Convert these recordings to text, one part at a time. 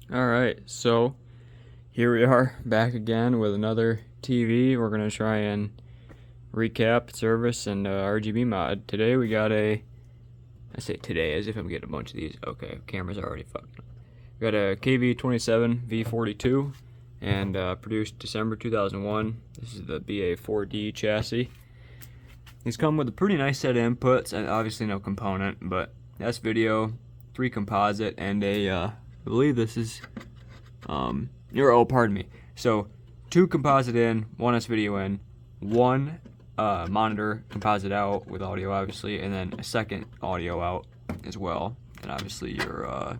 Alright, so here we are back again with another TV. We're going to try and recap, service, and RGB mod. Today we got I say today as if I'm getting a bunch of these. Okay, camera's already fucking up. We got a KV-27V42 and produced December 2001. This is the BA-4D chassis. These come with a pretty nice set of inputs, and obviously no component, but that's video, 3 composite, and I believe this is, pardon me. So 2 composite in, 1 S-video in, 1 monitor composite out with audio obviously, and then a second audio out as well. And obviously your, I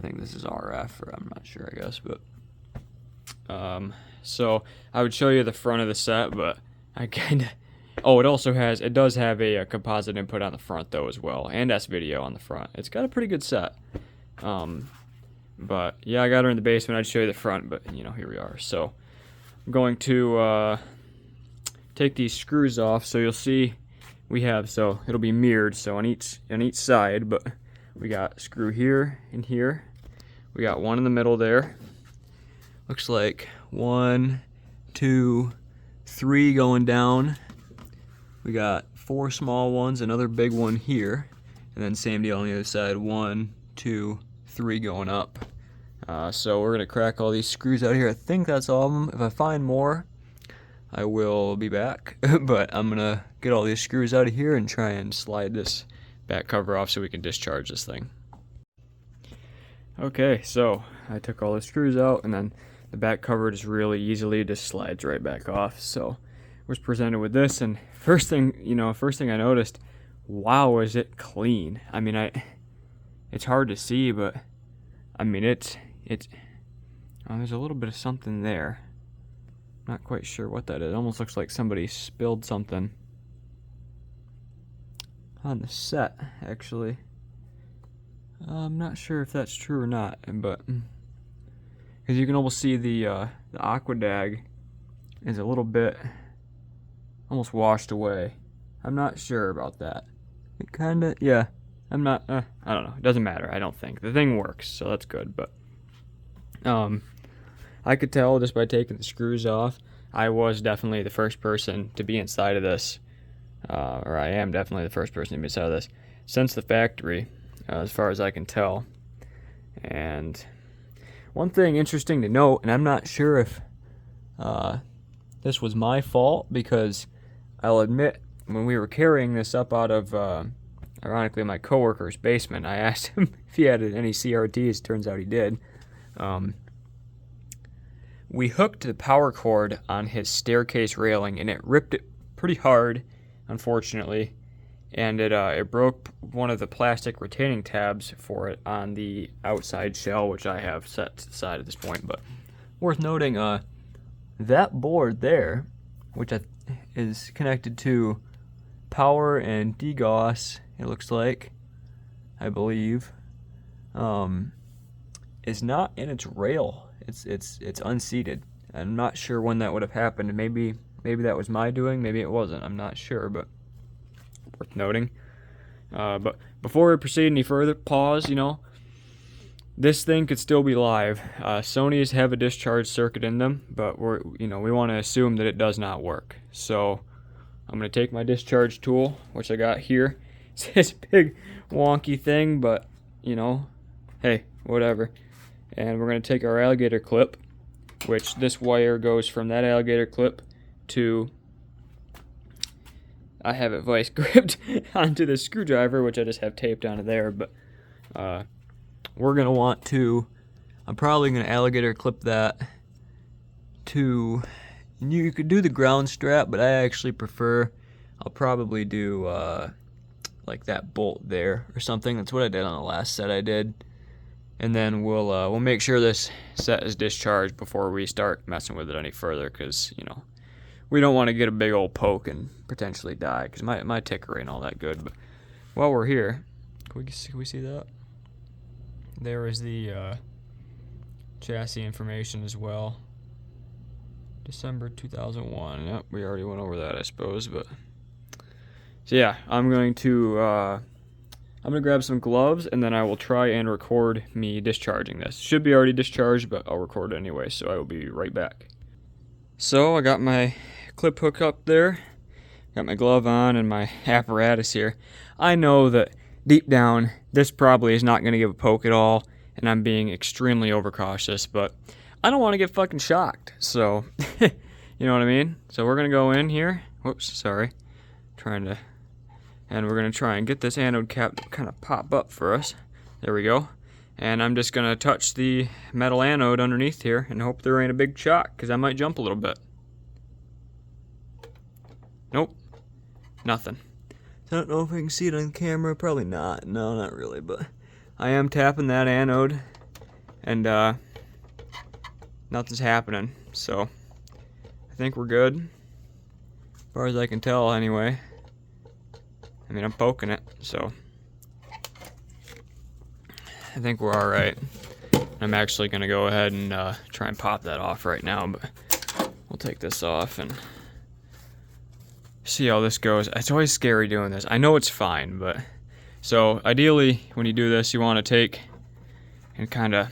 think this is RF, or I'm not sure I guess, but, so I would show you the front of the set, but I kinda, it does have a composite input on the front though as well, and S-video on the front. It's got a pretty good set. But yeah, I got her in the basement. I'd show you the front, but you know, here we are. So I'm going to take these screws off. So you'll see we have, so it'll be mirrored, so on each side, but we got screw here and here. We got one in the middle there. Looks like 1, 2, 3 going down. We got 4 small ones, another big one here, and then same deal on the other side, 1, 2, 3 going up. So we're gonna crack all these screws out here. I think that's all of them. If I find more, I will be back. But I'm gonna get all these screws out of here and try and slide this back cover off so we can discharge this thing. Okay, so I took all the screws out, and then the back cover just really easily just slides right back off. So I was presented with this, and first thing I noticed, wow, is it clean. I mean, it's hard to see, but I mean, there's a little bit of something there. Not quite sure what that is. It almost looks like somebody spilled something on the set, actually. I'm not sure if that's true or not, but because you can almost see the aquadag is a little bit almost washed away. I'm not sure about that. It kinda, yeah. I'm not, I don't know. It doesn't matter, I don't think. The thing works, so that's good, but I could tell just by taking the screws off, I was definitely the first person to be inside of this, or I am definitely the first person to be inside of this, since the factory, as far as I can tell. And one thing interesting to note, and I'm not sure if this was my fault, because I'll admit, when we were carrying this up out of, ironically, my coworker's basement, I asked him if he had any CRTs. Turns out he did. We hooked the power cord on his staircase railing, and it ripped it pretty hard, unfortunately, and it broke one of the plastic retaining tabs for it on the outside shell, which I have set to the side at this point. But worth noting, that board there, which is connected to power and DGOS, it looks like, I believe, is not in its rail. It's unseated. I'm not sure when that would have happened. Maybe that was my doing. Maybe it wasn't. I'm not sure, but worth noting. But before we proceed any further, pause. This thing could still be live. Sony's have a discharge circuit in them, but we want to assume that it does not work. So I'm gonna take my discharge tool, which I got here. It's this big wonky thing, but hey, whatever. And we're gonna take our alligator clip, which this wire goes from that alligator clip to, I have it vice gripped onto the screwdriver, which I just have taped onto there, but we're gonna want to, I'm probably gonna alligator clip that to, you could do the ground strap, but I actually prefer, I'll probably do like that bolt there or something. That's what I did on the last set I did. And then we'll make sure this set is discharged before we start messing with it any further, because we don't want to get a big old poke and potentially die, because my ticker ain't all that good. But while we're here, can we see that? There is the chassis information as well. December 2001. Yep, we already went over that, I suppose. But so yeah, I'm going to I'm gonna grab some gloves and then I will try and record me discharging this. Should be already discharged, but I'll record it anyway, so I will be right back. So I got my clip hook up there, got my glove on and my apparatus here. I know that deep down this probably is not gonna give a poke at all, and I'm being extremely overcautious, but I don't want to get fucking shocked, so you know what I mean? So we're gonna go in here. Whoops, sorry. And we're gonna try and get this anode cap to kind of pop up for us. There we go. And I'm just gonna touch the metal anode underneath here and hope there ain't a big shock, because I might jump a little bit. Nope, nothing. I don't know if I can see it on camera. Probably not. No, not really, but I am tapping that anode, and nothing's happening, so I think we're good, as far as I can tell anyway. I mean, I'm poking it, so I think we're alright. I'm actually going to go ahead and try and pop that off right now, but we'll take this off and see how this goes. It's always scary doing this. I know it's fine, but so ideally when you do this, you want to take and kind of,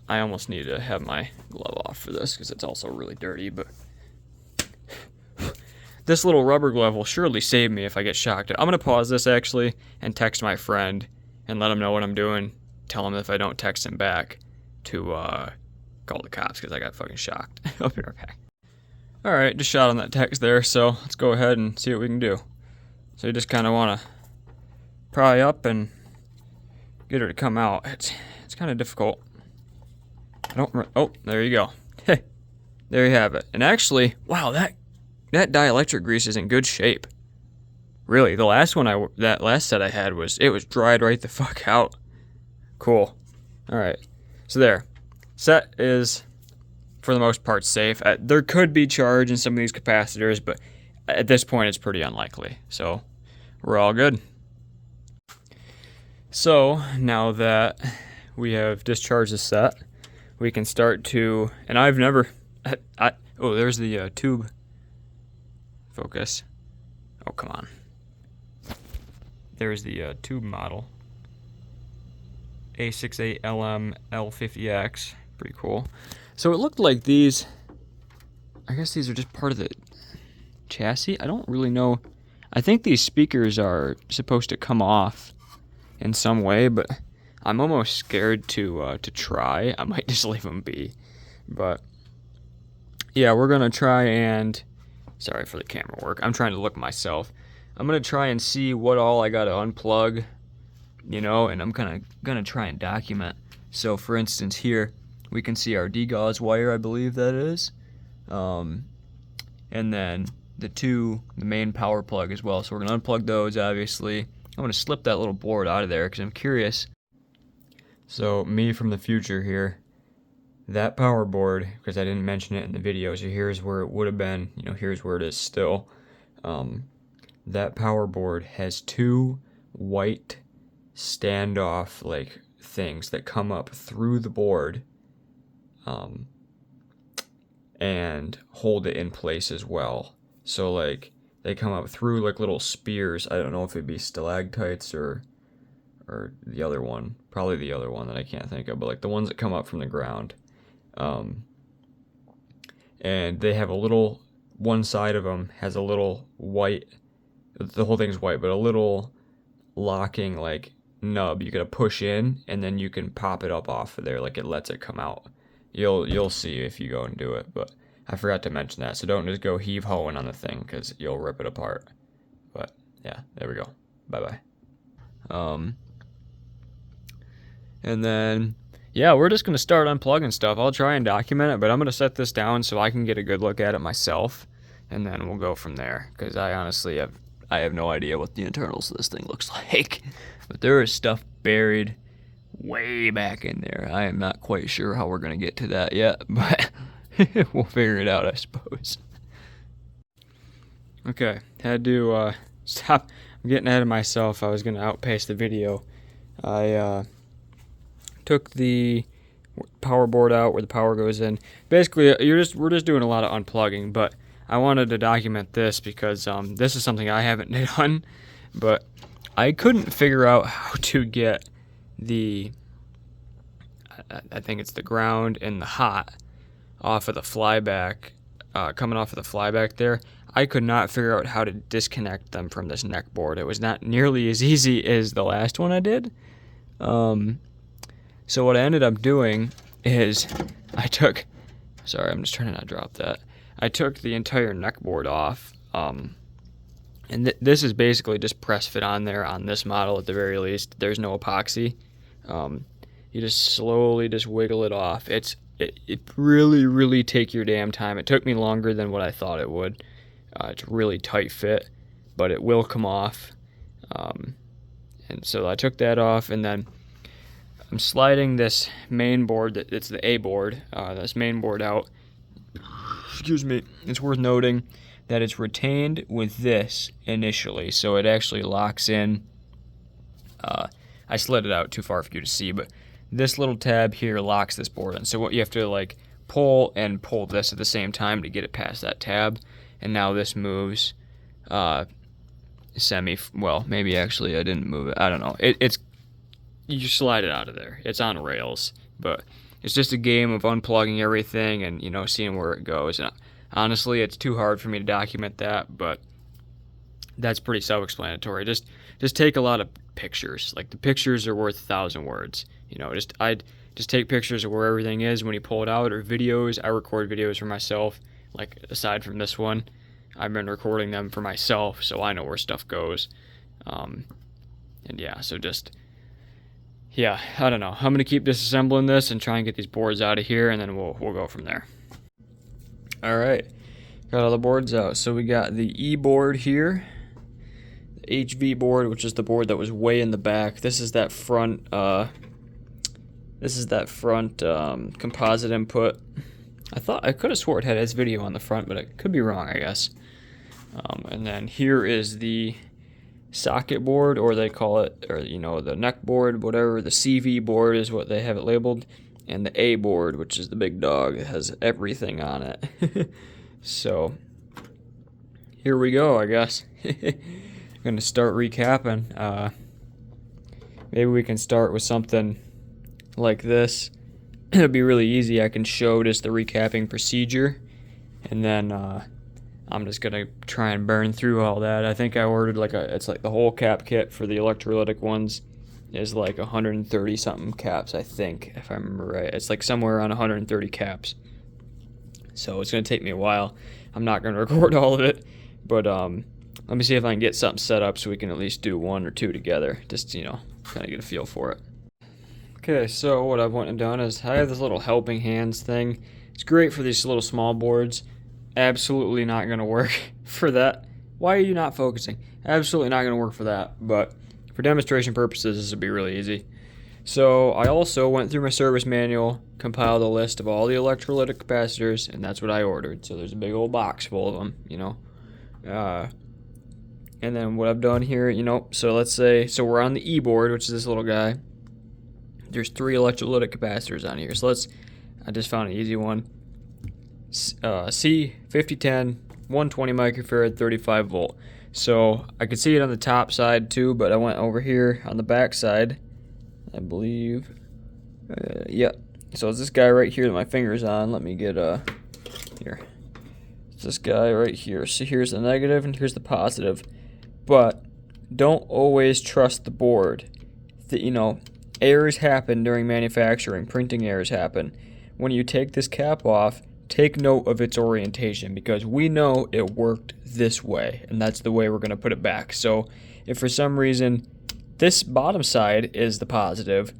I almost need to have my glove off for this because it's also really dirty, but this little rubber glove will surely save me if I get shocked. I'm going to pause this actually and text my friend and let him know what I'm doing. Tell him if I don't text him back to call the cops because I got fucking shocked. I'll be right back. Alright, just shot on that text there, so let's go ahead and see what we can do. So you just kind of want to pry up and get her to come out. It's kind of difficult. Oh, there you go. There you have it. And actually, wow, that dielectric grease is in good shape. Really, the last one that last set I had was dried right the fuck out. Cool. All right. So there. Set is for the most part safe. There could be charge in some of these capacitors, but at this point it's pretty unlikely. So we're all good. So now that we have discharged the set, we can start to, and I've never, oh, there's the tube. Focus. Oh, come on. There's the tube model. A68LM L50X. Pretty cool. So it looked like these, I guess these are just part of the chassis. I don't really know. I think these speakers are supposed to come off in some way, but I'm almost scared to try. I might just leave them be. But yeah, we're going to try and, sorry for the camera work. I'm trying to look myself. I'm going to try and see what all I got to unplug, you know, and I'm going to try and document. So for instance here, we can see our degauss wire, I believe that is. And then the main power plug as well. So we're going to unplug those, obviously. I'm going to slip that little board out of there because I'm curious. So me from the future here, that power board, because I didn't mention it in the video, so here's where it would have been, you know, here's where it is still. That power board has two white standoff like things that come up through the board and hold it in place as well. So like they come up through like little spears. I don't know if it'd be stalactites or the other one, probably the other one that I can't think of, but like the ones that come up from the ground. And they have a little, one side of them has a little white, the whole thing's white, but a little locking like nub you gotta push in, and then you can pop it up off of there, like it lets it come out. You'll see if you go and do it, but I forgot to mention that, so don't just go heave-hoeing on the thing because you'll rip it apart. But yeah, there we go. Bye-bye. And then yeah, we're just gonna start unplugging stuff. I'll try and document it, but I'm gonna set this down so I can get a good look at it myself, and then we'll go from there, because I honestly have no idea what the internals of this thing looks like. But there is stuff buried way back in there. I am not quite sure how we're gonna get to that yet, but we'll figure it out, I suppose. Okay, had to stop. I'm getting ahead of myself. I was gonna outpace the video. I took the power board out where the power goes in. Basically, we're just doing a lot of unplugging, but I wanted to document this because this is something I haven't done But I couldn't figure out how to get the, I think it's the ground and the hot off of the flyback, coming off of the flyback there. I could not figure out how to disconnect them from this neck board. It was not nearly as easy as the last one I did. So what I ended up doing is I took, sorry, I'm just trying to not drop that. I took the entire neck board off, and this is basically just press fit on there on this model at the very least. There's no epoxy. You just slowly just wiggle it off. It really take your damn time. It took me longer than what I thought it would. It's a really tight fit, but it will come off. And so I took that off, and then I'm sliding this main board, it's the A board, this main board out. Excuse me. It's worth noting that it's retained with this initially, so it actually locks in. I slid it out too far for you to see, but this little tab here locks this board in. So what you have to like pull and pull this at the same time to get it past that tab, and now this moves well, maybe actually I didn't move it. I don't know. It's you slide it out of there. It's on rails, but it's just a game of unplugging everything and, you know, seeing where it goes. And honestly, it's too hard for me to document that, but that's pretty self-explanatory. Just take a lot of pictures. Like, the pictures are worth 1,000 words. You know, I'd just take pictures of where everything is when you pull it out, or videos. I record videos for myself. Like, aside from this one, I've been recording them for myself, so I know where stuff goes. And yeah, so yeah, I don't know. I'm gonna keep disassembling this and try and get these boards out of here, and then we'll go from there. All right, got all the boards out. So we got the E board here, the HV board, which is the board that was way in the back. This is that front. Composite input. I could have swore it had its video on the front, but I could be wrong, I guess. And then here is the socket board, or they call it, or you know, the neck board, whatever. The CV board is what they have it labeled, and the A board, which is the big dog. It has everything on it. So here we go, I guess. I'm gonna start recapping. Maybe we can start with something like this. It'll be really easy. I can show just the recapping procedure, and then I'm just gonna try and burn through all that. I think I ordered it's like the whole cap kit for the electrolytic ones is like 130 something caps, I think, if I remember right. It's like somewhere around 130 caps. So it's gonna take me a while. I'm not gonna record all of it, but let me see if I can get something set up so we can at least do one or two together. Just, you know, kind of get a feel for it. Okay, so what I've went and done is I have this little helping hands thing. It's great for these little small boards. Absolutely not going to work for that. Why are you not focusing? Absolutely not going to work for that, but for demonstration purposes, this would be really easy. So I also went through my service manual, compiled a list of all the electrolytic capacitors, and that's what I ordered. So there's a big old box full of them, you know. And then what I've done here, you know, so let's say, so we're on the E board, which is this little guy. There's 3 electrolytic capacitors on here. So I just found an easy one. C5010, 120 microfarad, 35 volt. So I could see it on the top side too, but I went over here on the back side, I believe. Yeah. So it's this guy right here that my finger's on. Let me get here. It's this guy right here. So here's the negative and here's the positive. But don't always trust the board. You know, errors happen during manufacturing. Printing errors happen. When you take this cap off, take note of its orientation, because we know it worked this way, and that's the way we're going to put it back. So if for some reason this bottom side is the positive,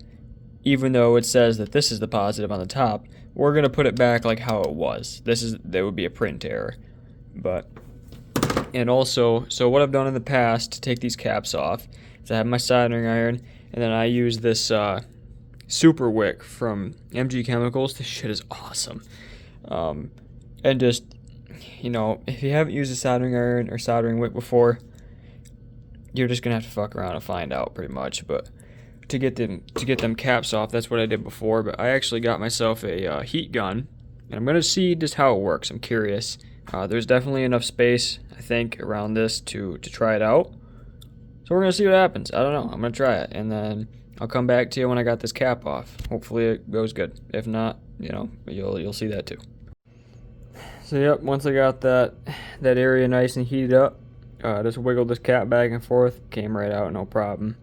even though it says that this is the positive on the top, we're going to put it back like how it was. There would be a print error. And also, so what I've done in the past to take these caps off is I have my soldering iron, and then I use this Super Wick from MG Chemicals. This shit is awesome. And just, you know, if you haven't used a soldering iron or soldering wick before, you're just gonna have to fuck around and find out pretty much. But to get them caps off, that's what I did before. But I actually got myself a heat gun, and I'm gonna see just how it works. I'm curious. There's definitely enough space, I think, around this to try it out. So we're gonna see what happens. I don't know. I'm gonna try it, and then I'll come back to you when I got this cap off. Hopefully it goes good. If not, you know, you'll see that too. So yep, once I got that area nice and heated up, just wiggled this cap back and forth, came right out, no problem.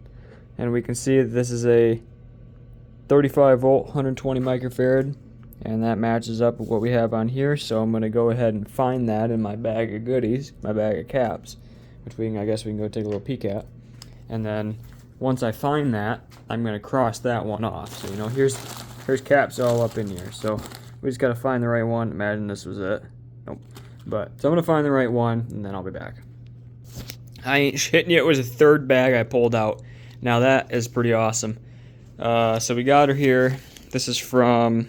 And we can see that this is a 35 volt, 120 microfarad, and that matches up with what we have on here. So I'm gonna go ahead and find that in my bag of goodies, my bag of caps, which I guess we can go take a little peek at. And then once I find that, I'm gonna cross that one off. So you know, here's caps all up in here. So we just gotta find the right one. Imagine this was it. Nope. But so I'm gonna find the right one, and then I'll be back. I ain't shitting you. It was a third bag I pulled out. Now that is pretty awesome. So we got her here. This is from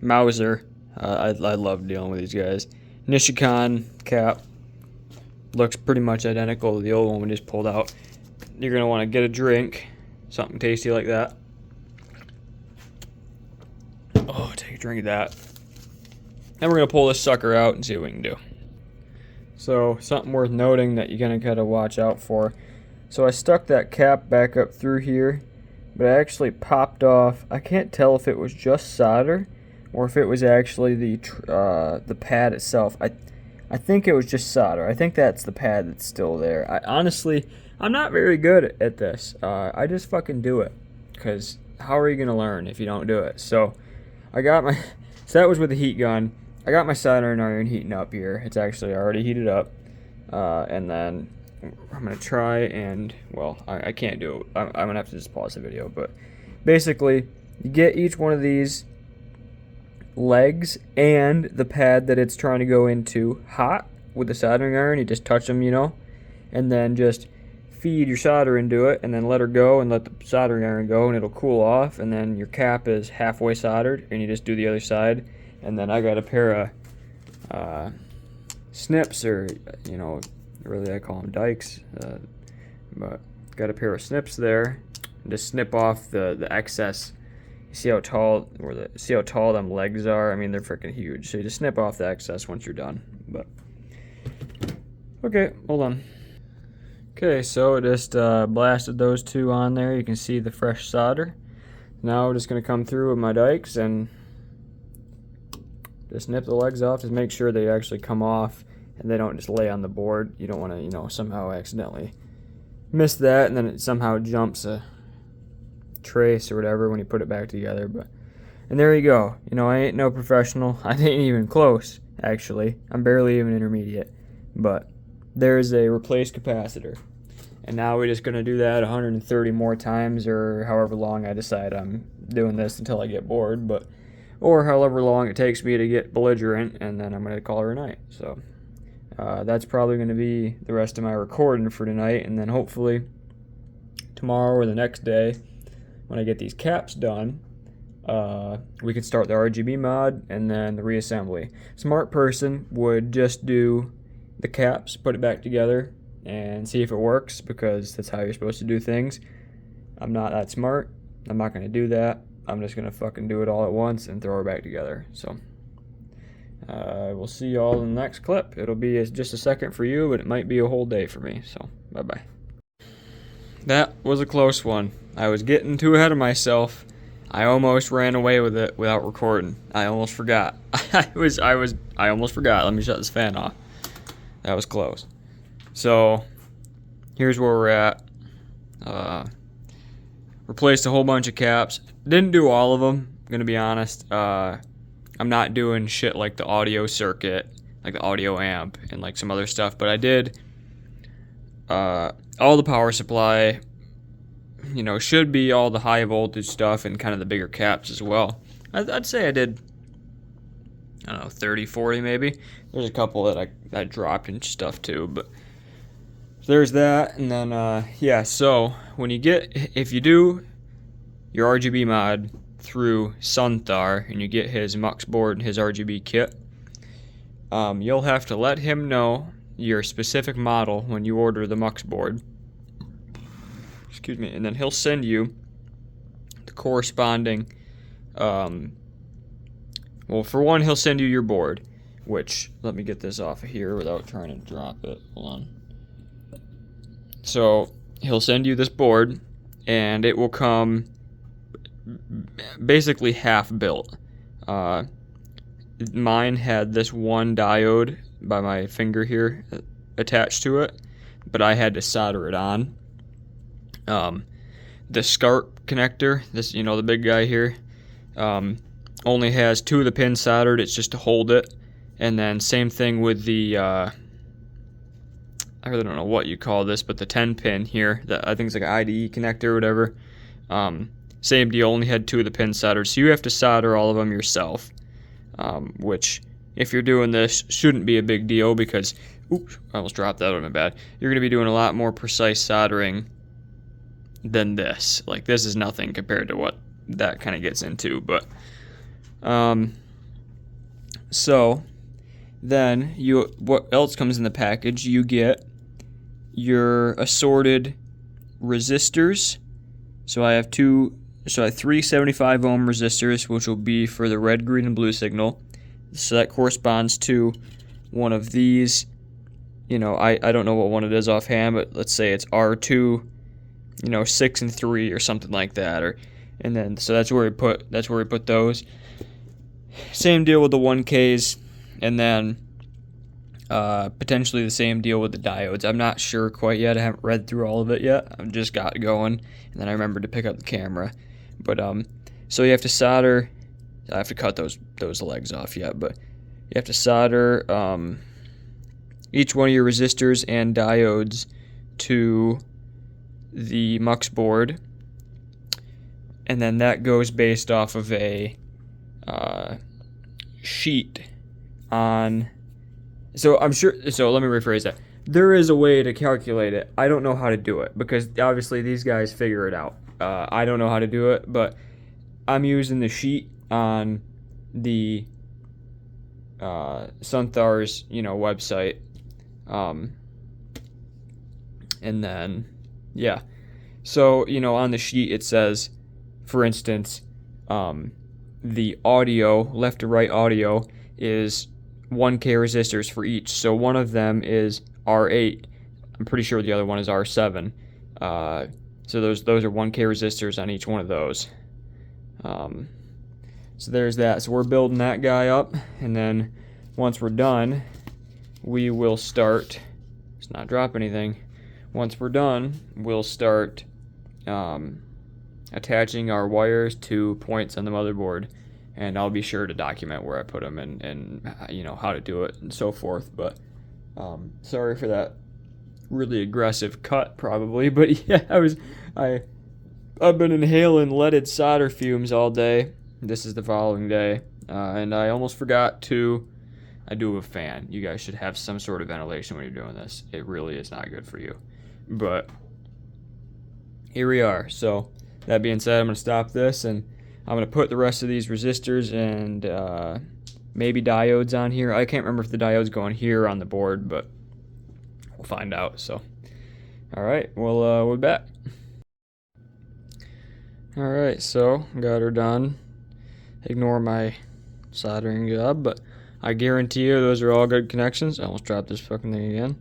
Mauser. I love dealing with these guys. Nishikon cap. Looks pretty much identical to the old one we just pulled out. You're going to want to get a drink. Something tasty like that. Oh, take a drink of that. And we're going to pull this sucker out and see what we can do. So, something worth noting that you're going to gotta watch out for. So I stuck that cap back up through here, but I actually popped off. I can't tell if it was just solder or if it was actually the pad itself. I think it was just solder. I think that's the pad that's still there. I'm not very good at this. I just fucking do it, because how are you gonna learn if you don't do it? So so that was with the heat gun. I got my soldering iron heating up here. It's actually already heated up. And then I'm going to try and, well, I can't do it. I'm going to have to just pause the video. But basically, you get each one of these legs and the pad that it's trying to go into hot with the soldering iron. You just touch them, you know, and then just feed your solder into it and then let her go and let the soldering iron go, and it'll cool off. And then your cap is halfway soldered, and you just do the other side. And then I got a pair of snips, or, you know, really I call them dikes, but got a pair of snips there. Just snip off the excess. You see how tall, them legs are? I mean, they're freaking huge. So you just snip off the excess once you're done. But okay, hold on. Okay, so just blasted those two on there. You can see the fresh solder. Now we're just gonna come through with my dikes and just snip the legs off. Just make sure they actually come off and they don't just lay on the board. You don't want to, you know, somehow accidentally miss that and then it somehow jumps a trace or whatever when you put it back together. And there you go. You know, I ain't no professional. I ain't even close, actually. I'm barely even intermediate. But there's a replace capacitor. And now we're just going to do that 130 more times, or however long I decide I'm doing this until I get bored, or however long it takes me to get belligerent, and then I'm going to call her a night. So that's probably going to be the rest of my recording for tonight, and then hopefully tomorrow or the next day when I get these caps done, we can start the RGB mod and then the reassembly. Smart person would just do the caps, put it back together, and see if it works, because that's how you're supposed to do things. I'm not that smart. I'm not going to do that. I'm just going to fucking do it all at once and throw it back together. So we'll see you all in the next clip. It'll be just a second for you, but it might be a whole day for me. So bye-bye. That was a close one. I was getting too ahead of myself. I almost ran away with it without recording. I almost forgot. I almost forgot. Let me shut this fan off. That was close. So here's where we're at. Replaced a whole bunch of caps. Didn't do all of them, I'm gonna be honest. I'm not doing shit like the audio circuit, like the audio amp and like some other stuff, but I did all the power supply, you know, should be all the high voltage stuff and kind of the bigger caps as well. I'd say I did, I don't know, 30, 40 maybe. There's a couple that I dropped and stuff too, but there's that. And then yeah, so when you if you do your RGB mod through Sunthar and you get his Mux board and his RGB kit, you'll have to let him know your specific model when you order the Mux board. Excuse me. And then he'll send you the corresponding, well, for one, he'll send you your board, which, let me get this off of here without trying to drop it. Hold on. So he'll send you this board, and it will come basically half built. Mine had this one diode by my finger here attached to it, but I had to solder it on. The SCART connector, this, you know, the big guy here, only has 2 of the pins soldered. It's just to hold it. And then same thing with the I really don't know what you call this, but the 10 pin here, that I think it's like an IDE connector or whatever. Same deal, only had 2 of the pins soldered, so you have to solder all of them yourself, which, if you're doing this, shouldn't be a big deal because, oops, I almost dropped that, on bad. You're going to be doing a lot more precise soldering than this. Like, this is nothing compared to what that kind of gets into, but, so, then, what else comes in the package? You get your assorted resistors. So I have 3 75 ohm resistors, which will be for the red, green, and blue signal. So that corresponds to one of these. You know, I don't know what one it is offhand, but let's say it's R2, 6 and 3 or something like that. And then so that's where we put those. Same deal with the 1Ks, and then potentially the same deal with the diodes. I'm not sure quite yet. I haven't read through all of it yet. I've just got going, and then I remembered to pick up the camera. But so you have to solder. I have to cut those legs off yet, but you have to solder each one of your resistors and diodes to the MUX board, and then that goes based off of a sheet on. So I'm sure. So let me rephrase that. There is a way to calculate it. I don't know how to do it because obviously these guys figure it out. I don't know how to do it, but I'm using the sheet on the Sunthar's website, and then yeah. So on the sheet it says, for instance, the audio, left to right audio, is 1K resistors for each. So one of them is R8. I'm pretty sure the other one is R7. So those are 1K resistors on each one of those. So there's that. So we're building that guy up, and then once we're done, we will start. Let's not drop anything. Once we're done, we'll start attaching our wires to points on the motherboard, and I'll be sure to document where I put them and how to do it and so forth. But sorry for that really aggressive cut, probably. But yeah, I've been inhaling leaded solder fumes all day. This is the following day, and I almost forgot to. I do have a fan. You guys should have some sort of ventilation when you're doing this. It really is not good for you. But here we are. So that being said, I'm going to stop this, and I'm going to put the rest of these resistors and maybe diodes on here. I can't remember if the diodes go on here on the board, but we'll find out. So, all right, well, we're back. All right, so got her done. Ignore my soldering job, but I guarantee you those are all good connections. I almost dropped this fucking thing again.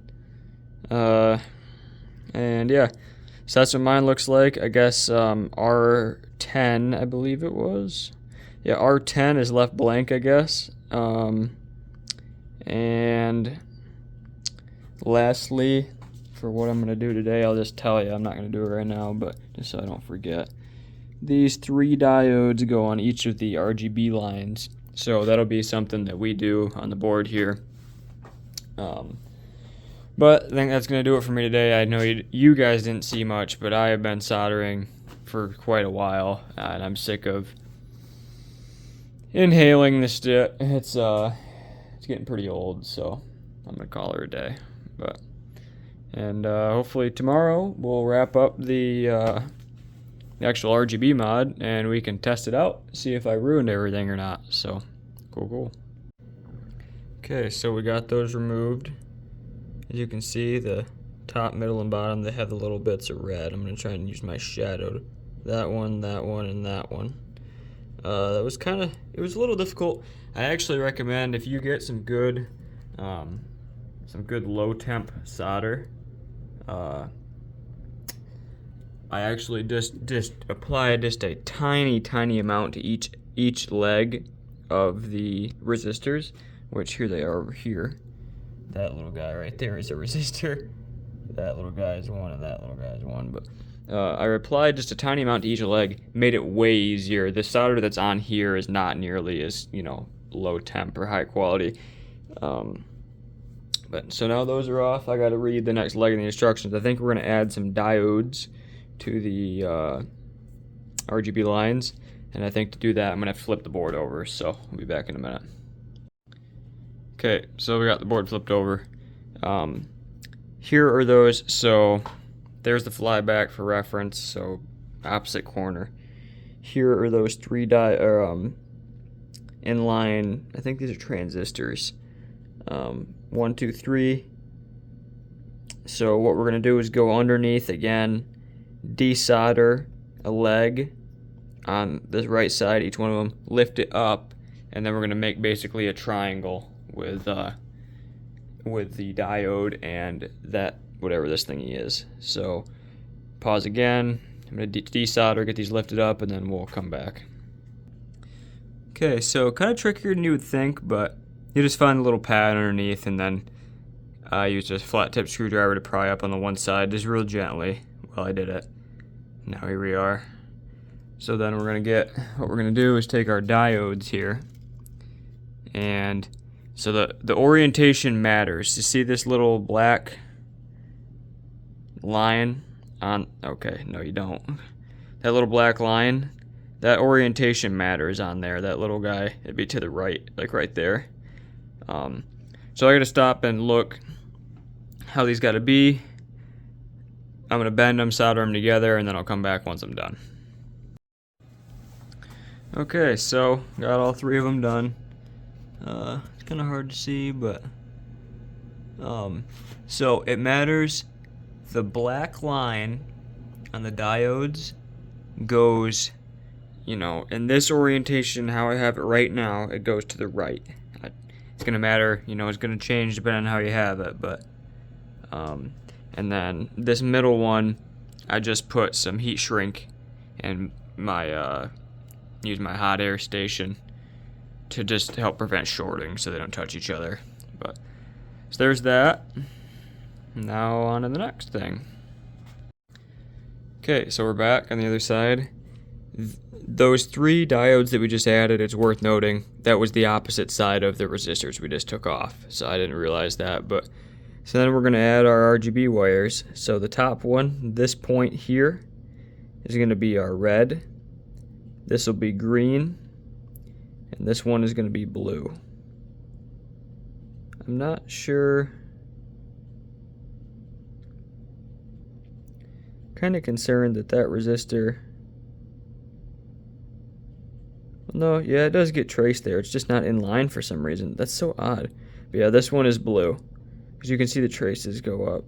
And yeah, so that's what mine looks like. I guess R10, I believe it was. Yeah, R10 is left blank, I guess. And lastly, for what I'm going to do today, I'll just tell you. I'm not going to do it right now, but just so I don't forget. These 3 diodes go on each of the RGB lines. So that'll be something that we do on the board here. But I think that's going to do it for me today. I know you guys didn't see much, but I have been soldering for quite a while, and I'm sick of inhaling this shit. It's getting pretty old, so I'm going to call her a day. And hopefully tomorrow we'll wrap up the actual RGB mod, and we can test it out, see if I ruined everything or not. So, cool. Okay, so we got those removed. As you can see, the top, middle, and bottom, they have the little bits of red. I'm going to try and use my shadow. That one, and that one. That was it was a little difficult. I actually recommend, if you get some good low temp solder, I actually just applied just a tiny amount to each leg of the resistors, which here they are over here. That little guy right there is a resistor. That little guy is one, and that little guy is one. But I applied just a tiny amount to each leg, made it way easier. The solder that's on here is not nearly as, you know, low temp or high quality. But so now those are off. I got to read the next leg of the instructions. I think we're going to add some diodes to the RGB lines, and I think to do that I'm going to have to flip the board over, so I'll be back in a minute. Okay, so we got the board flipped over. Here are those, so there's the flyback for reference, so opposite corner. Here are those three inline, I think these are transistors. 1, 2, 3. So what we're going to do is go underneath again, desolder a leg on this right side, each one of them, lift it up, and then we're going to make basically a triangle with the diode and that whatever this thingy is. So pause again. I'm going to desolder, get these lifted up, and then we'll come back. Okay, so kind of trickier than you would think, but you just find a little pad underneath, and then I used a flat tip screwdriver to pry up on the one side just real gently while I did it. Now here we are. So then what we're gonna do is take our diodes here, and so the orientation matters. You see this little black line on, okay, no you don't. That little black line, that orientation matters on there. That little guy, it'd be to the right, like right there. So I gotta stop and look how these gotta be. I'm gonna bend them, solder them together, and then I'll come back once I'm done. Okay, so got all three of them done. It's kind of hard to see, but so it matters. The black line on the diodes goes, you know, in this orientation, how I have it right now, it goes to the right. It's gonna matter, you know, it's gonna change depending on how you have it, but and then this middle one, I just put some heat shrink and my use my hot air station to just help prevent shorting so they don't touch each other. But so there's that. Now on to the next thing. Okay, so we're back on the other side. Those three diodes that we just added, it's worth noting, that was the opposite side of the resistors we just took off. So I didn't realize that, but so then we're going to add our RGB wires. So the top one, this point here, is going to be our red. This will be green, and this one is going to be blue. I'm not sure. Kind of concerned that resistor. No, yeah, it does get traced there. It's just not in line for some reason. That's so odd. But yeah, this one is blue, because you can see the traces go up.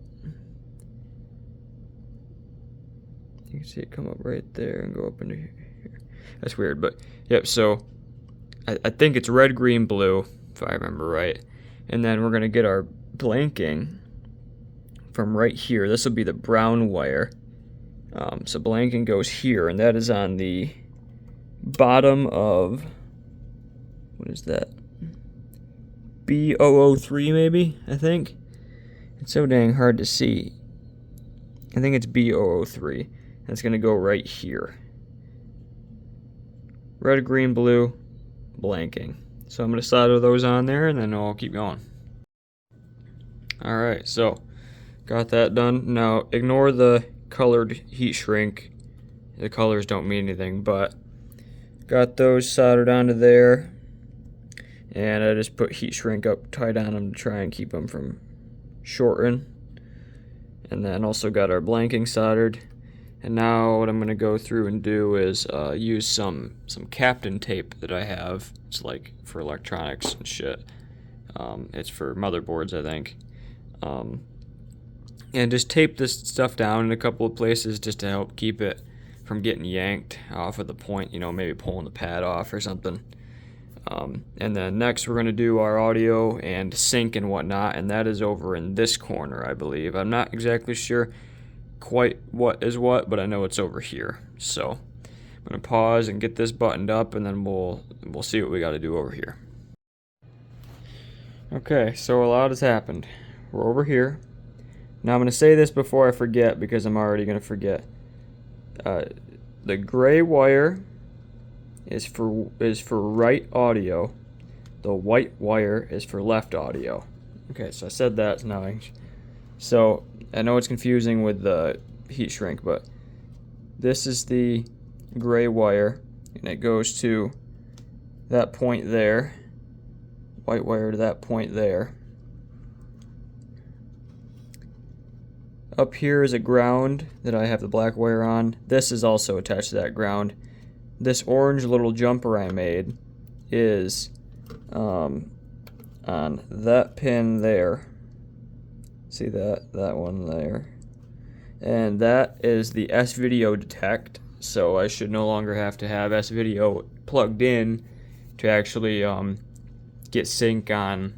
You can see it come up right there and go up into here. That's weird, but yep, so I think it's red, green, blue, if I remember right. And then we're going to get our blanking from right here. This will be the brown wire. So blanking goes here, and that is on the bottom of, what is that? B003 maybe, I think. It's so dang hard to see. I think it's B003. And it's going to go right here. Red, green, blue, blanking. So I'm going to solder those on there, and then I'll keep going. Alright, so got that done. Now ignore the colored heat shrink. The colors don't mean anything, but got those soldered onto there, and I just put heat shrink up tight on them to try and keep them from shorting. And then also got our blanking soldered. And now what I'm going to go through and do is use some Captain tape that I have. It's like for electronics and shit. It's for motherboards, I think. And just tape this stuff down in a couple of places just to help keep it from getting yanked off of the point, you know, maybe pulling the pad off or something. And then next we're going to do our audio and sync and whatnot, and that is over in this corner, I believe. I'm not exactly sure. quite what is what, but I know it's over here. So I'm gonna pause and get this buttoned up, and then we'll see what we got to do over here. Okay, so a lot has happened. We're over here. Now I'm gonna say this before I forget, because I'm already gonna forget. The gray wire is for right audio. The white wire is for left audio. Okay, so I said that now. So I know it's confusing with the heat shrink, but this is the gray wire, and it goes to that point there. White wire to that point there. Up here is a ground that I have the black wire on. This is also attached to that ground. This orange little jumper I made is on that pin there. See that one there? And that is the S-Video detect, so I should no longer have to have S-Video plugged in to actually get sync on,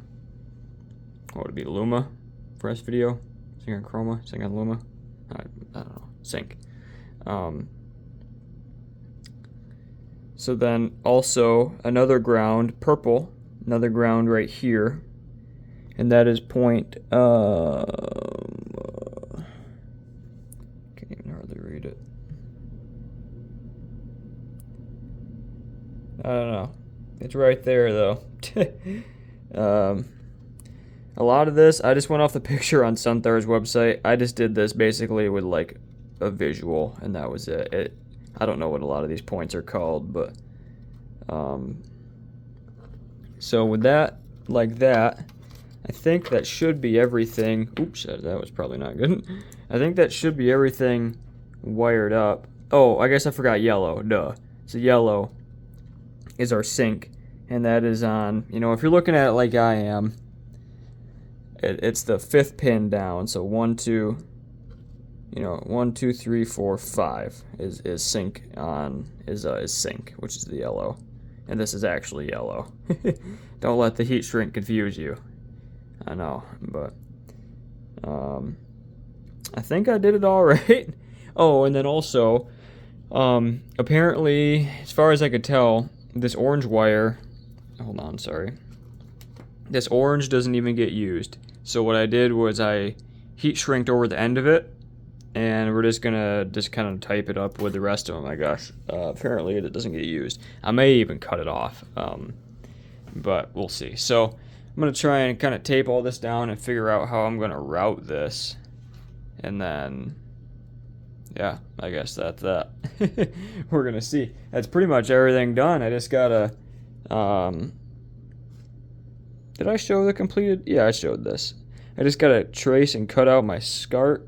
what would it be, Luma for S-Video? Sync on Chroma? Sync on Luma? I don't know. Sync. So then also another ground, purple, another ground right here, and that is point, can't even hardly read it. I don't know. It's right there though. A lot of this, I just went off the picture on Sunthar's website. I just did this basically with like a visual, and that was it. I don't know what a lot of these points are called, but so with that, like that, I think that should be everything. Oops, that was probably not good. I think that should be everything wired up. Oh, I guess I forgot yellow. Duh. So yellow is our sync, and that is on, you know, if you're looking at it like I am, it's the 5th pin down. So 1, 2, you know, 1, 2, 3, 4, 5 is sync on, is sync, which is the yellow, and this is actually yellow. Don't let the heat shrink confuse you. I know, but I think I did it all right. Oh, and then also, apparently, as far as I could tell, this orange wire, hold on, sorry, this orange doesn't even get used. So what I did was I heat shrinked over the end of it, and we're just gonna kind of type it up with the rest of them, I guess. Apparently it doesn't get used. I may even cut it off, but we'll see. So I'm gonna try and kind of tape all this down and figure out how I'm gonna route this, and then yeah, I guess that's that. We're gonna see. That's pretty much everything done. I just gotta did I show the completed? Yeah, I showed this. I just gotta trace and cut out my SCART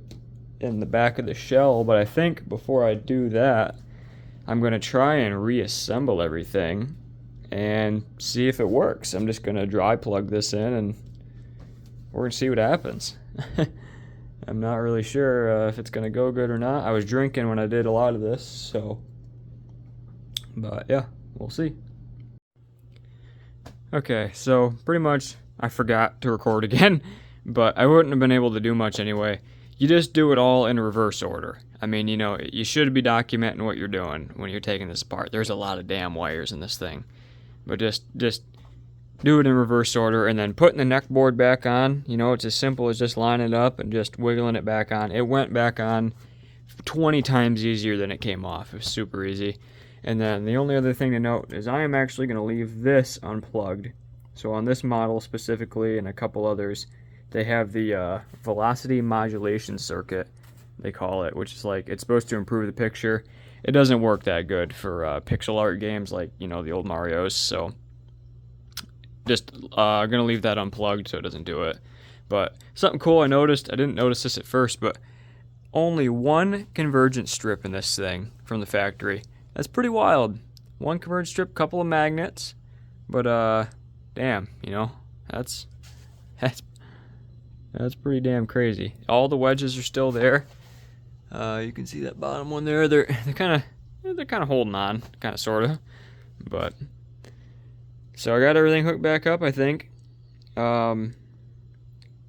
in the back of the shell, but I think before I do that, I'm gonna try and reassemble everything and see if it works. I'm just gonna dry plug this in, and we're gonna see what happens. I'm not really sure if it's gonna go good or not. I was drinking when I did a lot of this, so, but yeah, we'll see. Okay, so pretty much I forgot to record again, but I wouldn't have been able to do much anyway. You just do it all in reverse order. I mean, you know, you should be documenting what you're doing when you're taking this apart. There's a lot of damn wires in this thing, but just do it in reverse order, and then putting the neck board back on. You know, it's as simple as just lining it up and just wiggling it back on. It went back on 20 times easier than it came off. It was super easy. And then the only other thing to note is I am actually going to leave this unplugged. So on this model specifically, and a couple others, they have the velocity modulation circuit, they call it, which is like, it's supposed to improve the picture. It doesn't work that good for pixel art games like, you know, the old Marios, so just going to leave that unplugged so it doesn't do it. But something cool I noticed, I didn't notice this at first, but only one convergence strip in this thing from the factory. That's pretty wild. One convergence strip, couple of magnets, but damn, you know, that's pretty damn crazy. All the wedges are still there. You can see that bottom one there. They're kind of holding on, kind of sorta, but so I got everything hooked back up. I think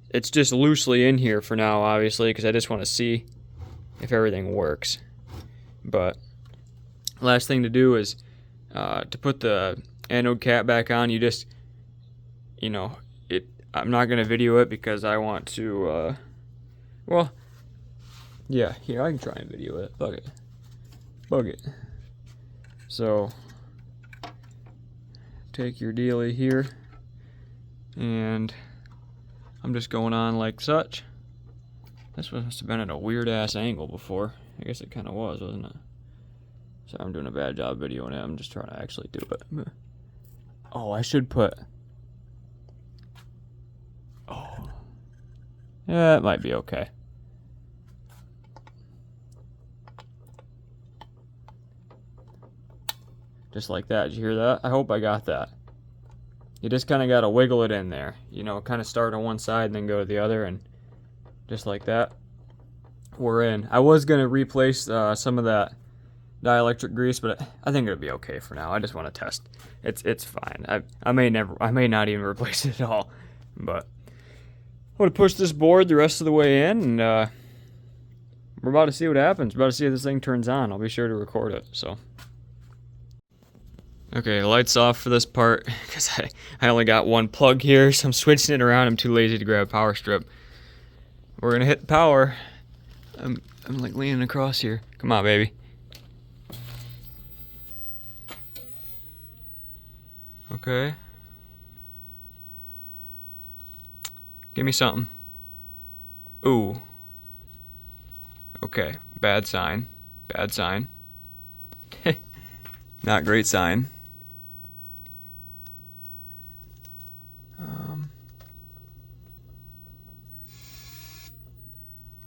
it's just loosely in here for now, obviously, because I just want to see if everything works. But last thing to do is to put the anode cap back on. You just, you know, I'm not gonna video it because I want to. Well, yeah, here I can try and video it. Bug it. So take your dealie here, and I'm just going on like such. This must have been at a weird ass angle before. I guess it kind of was, wasn't it? Sorry, I'm doing a bad job videoing it. I'm just trying to actually do it. Oh, I should put. Oh, yeah, it might be okay. Just like that. Did you hear that? I hope I got that. You just kind of got to wiggle it in there. You know, kind of start on one side and then go to the other, and just like that, we're in. I was going to replace some of that dielectric grease, but I think it'll be okay for now. I just want to test. It's fine. I may not even replace it at all, but I'm going to push this board the rest of the way in, and we're about to see what happens. We're about to see if this thing turns on. I'll be sure to record it, so. Okay, lights off for this part, because I only got one plug here, so I'm switching it around. I'm too lazy to grab a power strip. We're gonna hit power. I'm like leaning across here. Come on, baby. Okay. Give me something. Ooh. Okay, bad sign. Bad sign. Not great sign.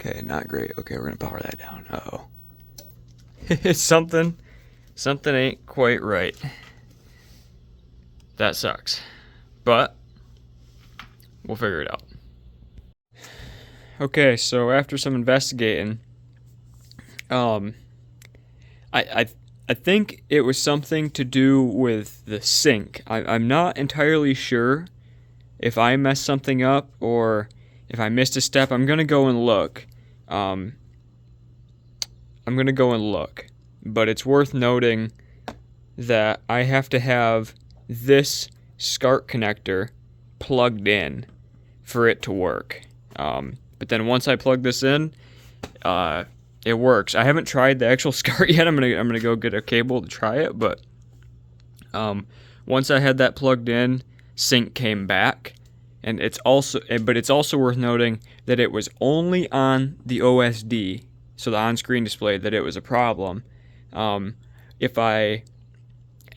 Okay, not great. Okay, we're gonna power that down. Uh-oh. Something ain't quite right. That sucks. But we'll figure it out. Okay, so after some investigating, I think it was something to do with the sync. I'm not entirely sure if I messed something up or if I missed a step. I'm gonna go and look. But it's worth noting that I have to have this SCART connector plugged in for it to work. But then once I plug this in, it works. I haven't tried the actual SCART yet. I'm gonna go get a cable to try it. But once I had that plugged in, sync came back. And it's also worth noting that it was only on the OSD, so the on-screen display, that it was a problem. If I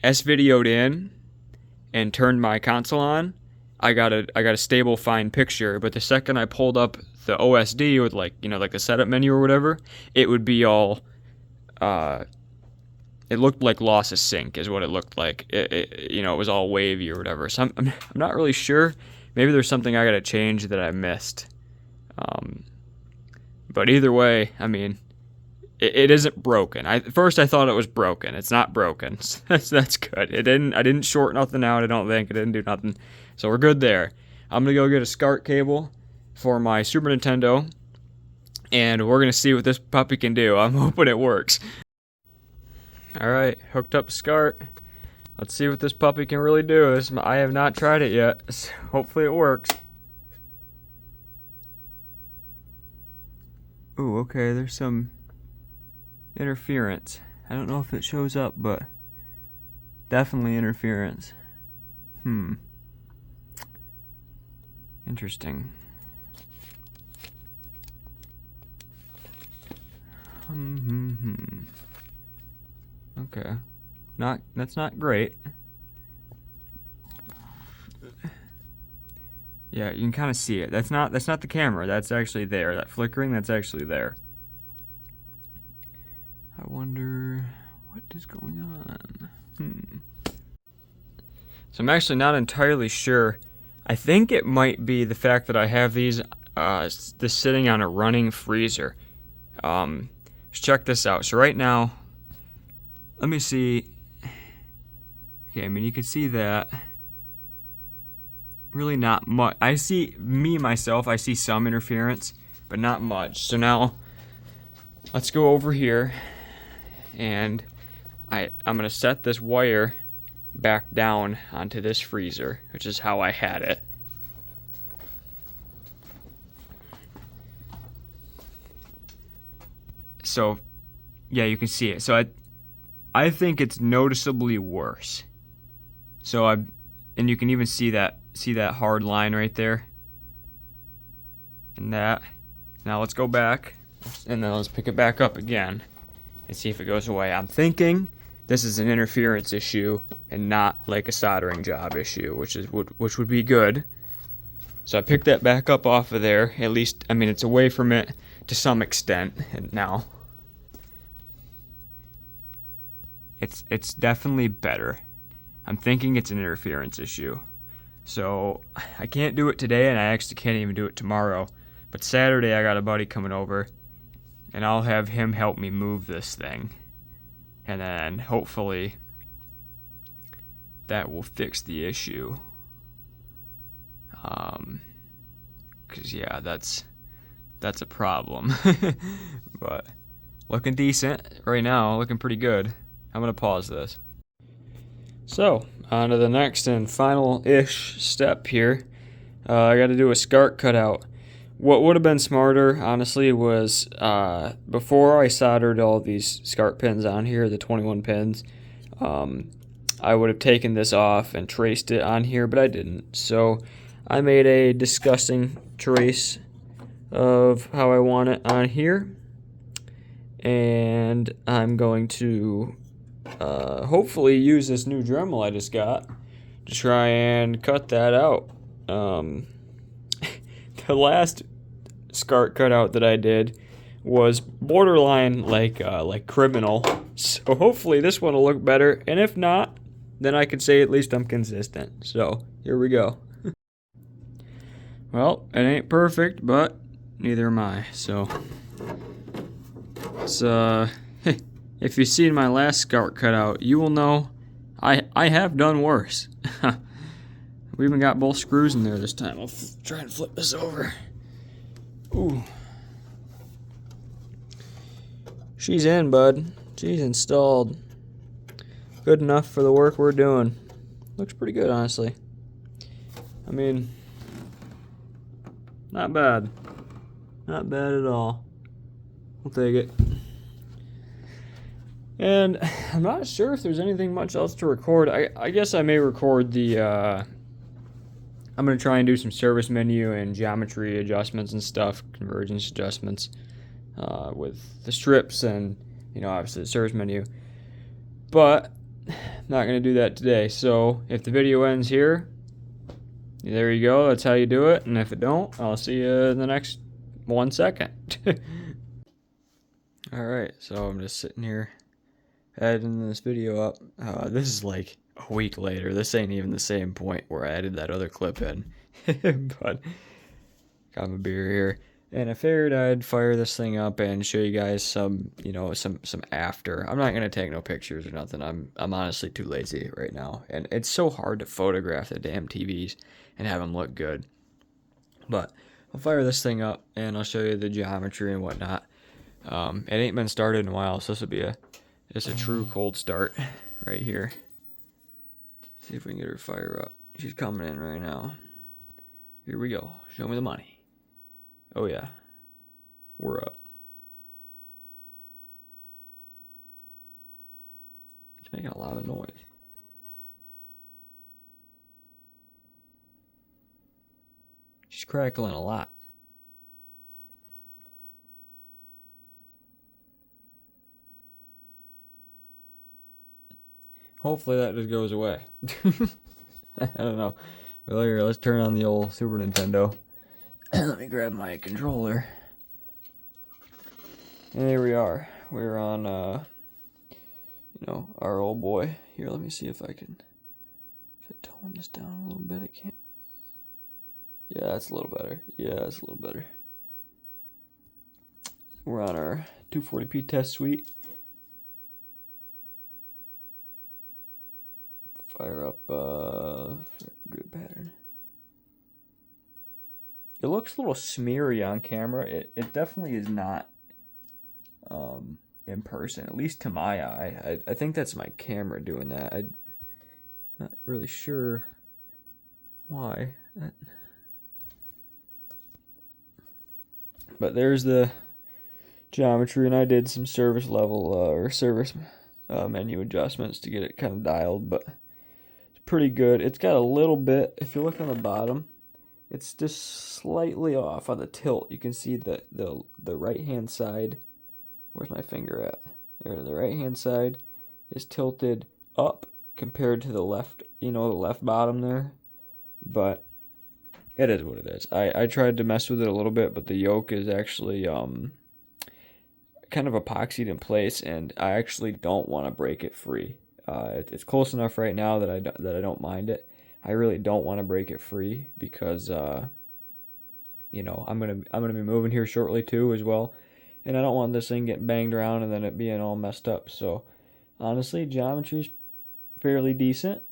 S-videoed in and turned my console on, I got a stable, fine picture. But the second I pulled up the OSD with like the setup menu or whatever, it would be all. It looked like loss of sync is what it looked like. It was all wavy or whatever. So I'm not really sure. Maybe there's something I gotta change that I missed. But either way, I mean, it isn't broken. At first I thought it was broken. It's not broken. That's good. I didn't short nothing out. I don't think it didn't do nothing. So we're good there. I'm gonna go get a SCART cable for my Super Nintendo, and we're gonna see what this puppy can do. I'm hoping it works. All right, hooked up SCART. Let's see what this puppy can really do. I have not tried it yet, so hopefully it works. Ooh, okay, there's some interference. I don't know if it shows up, but definitely interference. Interesting. Okay. That's not great. Yeah, you can kind of see it. That's not the camera. That's actually there. That flickering, that's actually there. I wonder what is going on. So I'm actually not entirely sure. I think it might be the fact that I have this sitting on a running freezer. Let's check this out. So right now, let me see. Okay, I mean, you can see that. Really not much. I see, I see some interference, but not much. So now, let's go over here, and I'm gonna set this wire back down onto this freezer, which is how I had it. So yeah, you can see it. So I think it's noticeably worse. So and you can even see that hard line right there. And that. Now let's go back, and then let's pick it back up again and see if it goes away. I'm thinking this is an interference issue and not like a soldering job issue, which would be good. So I picked that back up off of there. At least, I mean, it's away from it to some extent now. It's definitely better. I'm thinking it's an interference issue. So I can't do it today, and I actually can't even do it tomorrow. But Saturday I got a buddy coming over, and I'll have him help me move this thing. And then hopefully that will fix the issue. 'Cause yeah, that's a problem. But looking decent right now, looking pretty good. I'm gonna pause this. So on to the next and final-ish step here. I got to do a SCART cutout. What would have been smarter, honestly, was before I soldered all these SCART pins on here, the 21 pins, I would have taken this off and traced it on here, but I didn't. So I made a disgusting trace of how I want it on here, and I'm going to hopefully use this new Dremel I just got to try and cut that out. The last SCART cutout that I did was borderline like criminal, so hopefully this one will look better, and if not, then I can say at least I'm consistent. So here we go. Well, it ain't perfect, but neither am I, so it's if you've seen my last SCART cutout, you will know I have done worse. We even got both screws in there this time. I'll try and flip this over. Ooh. She's in, bud. She's installed. Good enough for the work we're doing. Looks pretty good, honestly. I mean, not bad. Not bad at all. We'll take it. And I'm not sure if there's anything much else to record. I guess I may record the, I'm going to try and do some service menu and geometry adjustments and stuff, convergence adjustments, with the strips and, obviously the service menu. But I'm not going to do that today. So if the video ends here, there you go. That's how you do it. And if it don't, I'll see you in the next 1 second. Alright, so I'm just sitting here editing this video up. This is like a week later. This ain't even the same point where I added that other clip in. But got my beer here, and I figured I'd fire this thing up and show you guys some, some after. I'm not gonna take no pictures or nothing. I'm honestly too lazy right now, and it's so hard to photograph the damn TVs and have them look good. But I'll fire this thing up and I'll show you the geometry and whatnot. It ain't been started in a while, so this will be just a true cold start right here. See if we can get her to fire up. She's coming in right now. Here we go. Show me the money. Oh yeah. We're up. It's making a lot of noise. She's crackling a lot. Hopefully that just goes away. I don't know. Well, here, let's turn on the old Super Nintendo. Let me grab my controller. And here we are. We're on, our old boy. Here, let me see if I can... Should I tone this down a little bit? I can't... Yeah, that's a little better. Yeah, that's a little better. We're on our 240p test suite. Fire up grid pattern. It looks a little smeary on camera. It definitely is not in person, at least to my eye. I think that's my camera doing that. I'm not really sure why. But there's the geometry, and I did some service level or service menu adjustments to get it kind of dialed, but it's pretty good. It's got a little bit, if you look on the bottom, it's just slightly off on the tilt. You can see the right hand side. Where's my finger at? There, the right hand side is tilted up compared to the left, the left bottom there. But it is what it is. I tried to mess with it a little bit, but the yoke is actually kind of epoxied in place, and I actually don't want to break it free. It's close enough right now that I don't mind it. I really don't want to break it free because I'm gonna be moving here shortly too as well, and I don't want this thing getting banged around and then it being all messed up. So honestly, geometry's fairly decent.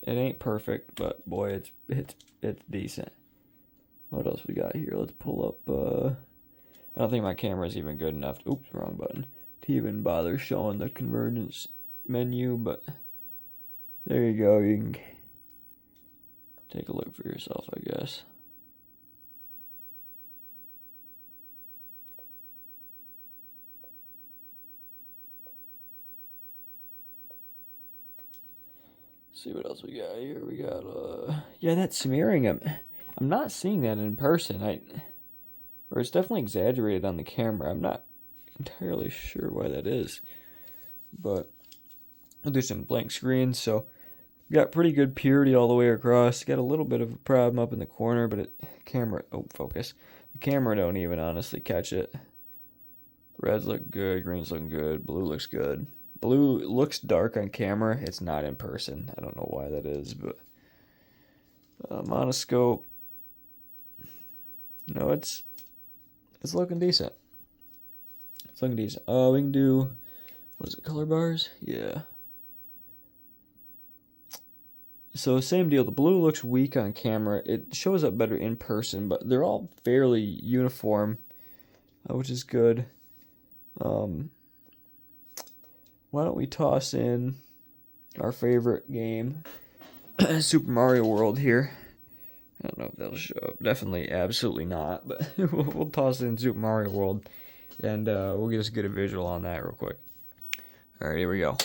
It ain't perfect, but boy, it's decent. What else we got here? Let's pull up. I don't think my camera's even good enough. Oops, wrong button. To even bother showing the convergence menu, but there you go. You can take a look for yourself, I guess. See what else we got here. We got yeah, that smearing. I'm not seeing that in person. Or it's definitely exaggerated on the camera. I'm not entirely sure why that is, but I'll do some blank screens. So got pretty good purity all the way across. Got a little bit of a problem up in the corner, but focus. The camera don't even honestly catch it. Reds look good. Green's looking good. Blue looks good. Blue looks dark on camera. It's not in person. I don't know why that is, but monoscope. No, it's looking decent. It's looking decent. We can do, what is it, color bars? Yeah. So same deal. The blue looks weak on camera. It shows up better in person, but they're all fairly uniform, which is good. Why don't we toss in our favorite game, Super Mario World here. I don't know if that'll show up. Definitely, absolutely not. But we'll toss in Super Mario World, and we'll just get a visual on that real quick. All right, here we go.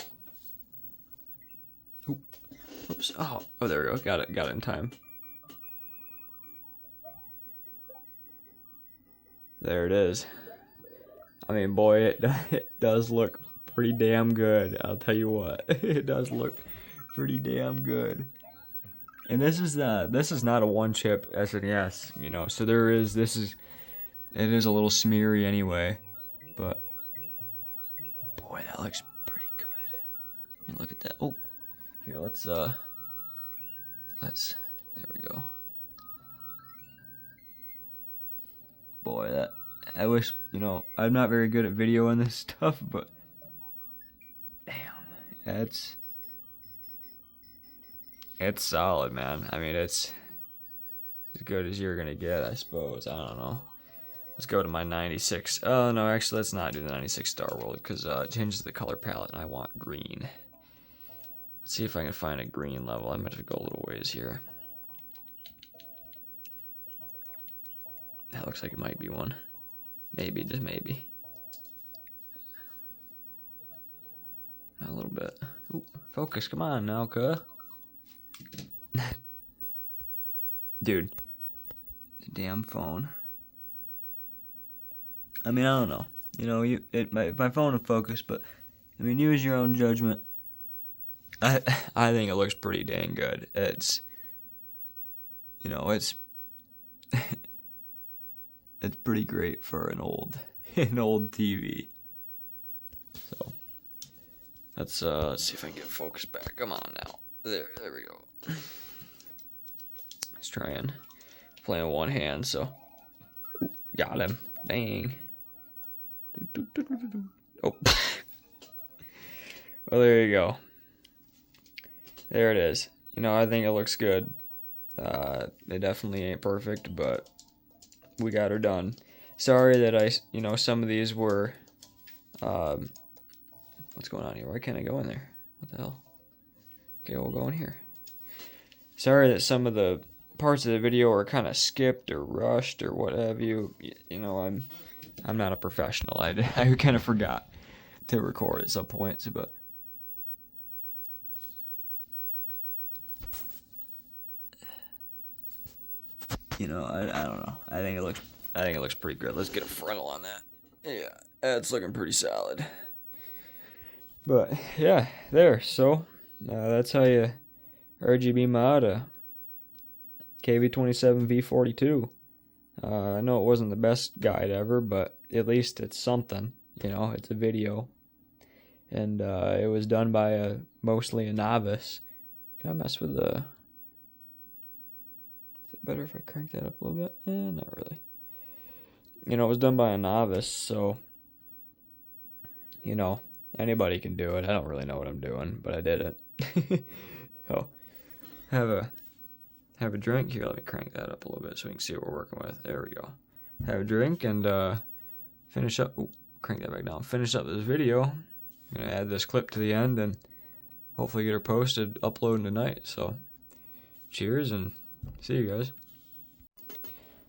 Oops. Oh, there we go. Got it in time. There it is. I mean, boy, it does look pretty damn good. I'll tell you what. It does look pretty damn good. And this is not a one chip SNES, so it is a little smeary anyway, but boy, that looks pretty good. I mean, look at that. Oh, here, there we go. Boy, I wish, I'm not very good at videoing this stuff, but damn, it's solid, man. I mean, it's as good as you're gonna get, I suppose. I don't know. Let's go to my 96. Oh, no, actually, let's not do the 96 Star World, because it changes the color palette, and I want green. Let's see if I can find a green level. I'm going to go a little ways here. That looks like it might be one. Maybe, just maybe. A little bit. Ooh, focus, come on now, cuh. Dude, the damn phone. I mean, I don't know. My phone will focus, but I mean, use your own judgment. I think it looks pretty dang good. It's it's pretty great for an old TV. So let's see if I can get focus back. Come on now. There we go. Let's try and play on one hand. So got him. Dang. Oh. Well, there you go. There it is. I think it looks good. It definitely ain't perfect, but we got her done. Sorry that some of these were, what's going on here? Why can't I go in there? What the hell? Okay, we'll go in here. Sorry that some of the parts of the video are kind of skipped or rushed or what have you. I'm not a professional. I kind of forgot to record at some points, but I don't know. I think it looks pretty good. Let's get a frontal on that. Yeah, that's looking pretty solid. But yeah, there. So that's how you RGB mod a KV-27V42. I know it wasn't the best guide ever, but at least it's something. It's a video, and it was done by mostly a novice. Can I mess with the? Is it better if I crank that up a little bit? Not really. It was done by a novice, so anybody can do it. I don't really know what I'm doing, but I did it. So have a drink here. Let me crank that up a little bit so we can see what we're working with. There we go. Have a drink and finish up. Ooh, crank that back down. Finish up this video. I'm gonna add this clip to the end and hopefully get her posted, uploading tonight. So cheers and see you guys.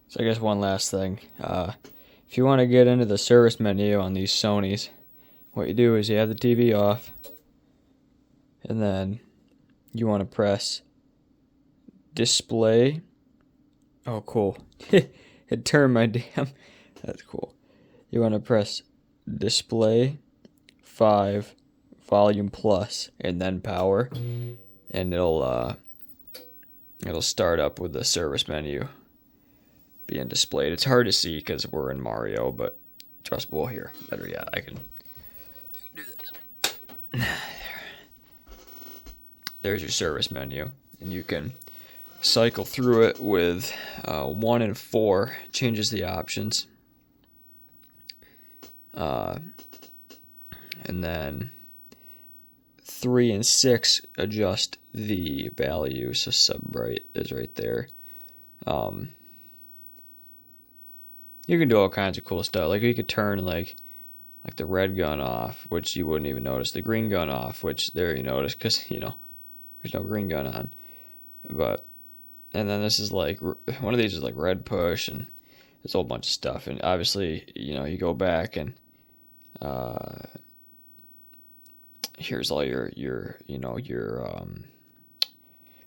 So I guess one last thing. If you want to get into the service menu on these Sonys, what you do is you have the TV off, and then you want to press display. Oh, cool. It turned my damn. That's cool. You want to press display 5 volume plus and then power, and it'll start up with the service menu being displayed. It's hard to see because we're in Mario, but trust me. Well, here, better yet, I can do this. There's your service menu, and you can cycle through it with 1 and 4 changes the options, and then 3 and 6 adjust the value. So sub right is right there. You can do all kinds of cool stuff. Like you could turn like the red gun off, which you wouldn't even notice. The green gun off, which there you notice because there's no green gun on. And then this is like one of these is like red push, and there's a whole bunch of stuff. And obviously, you go back and here's all your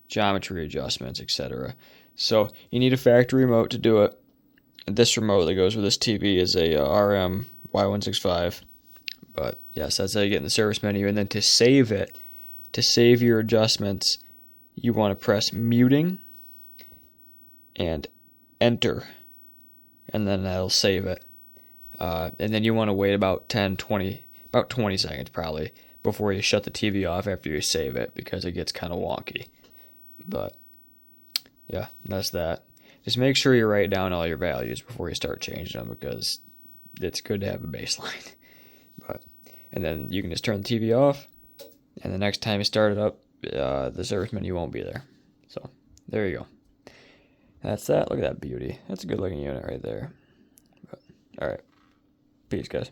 geometry adjustments, etc. So you need a factory remote to do it. This remote that goes with this TV is a RM Y165. But yes, that's how you get in the service menu. And then to save it, to save your adjustments, you want to press muting and enter, and then that'll save it. And then you want to wait about 20 seconds probably before you shut the TV off after you save it, because it gets kind of wonky. But yeah, that's that. Just make sure you write down all your values before you start changing them, because it's good to have a baseline. And then you can just turn the TV off, and the next time you start it up, the service menu won't be there. So there you go. That's that. Look at that beauty. That's a good looking unit right there. All right. Peace, guys.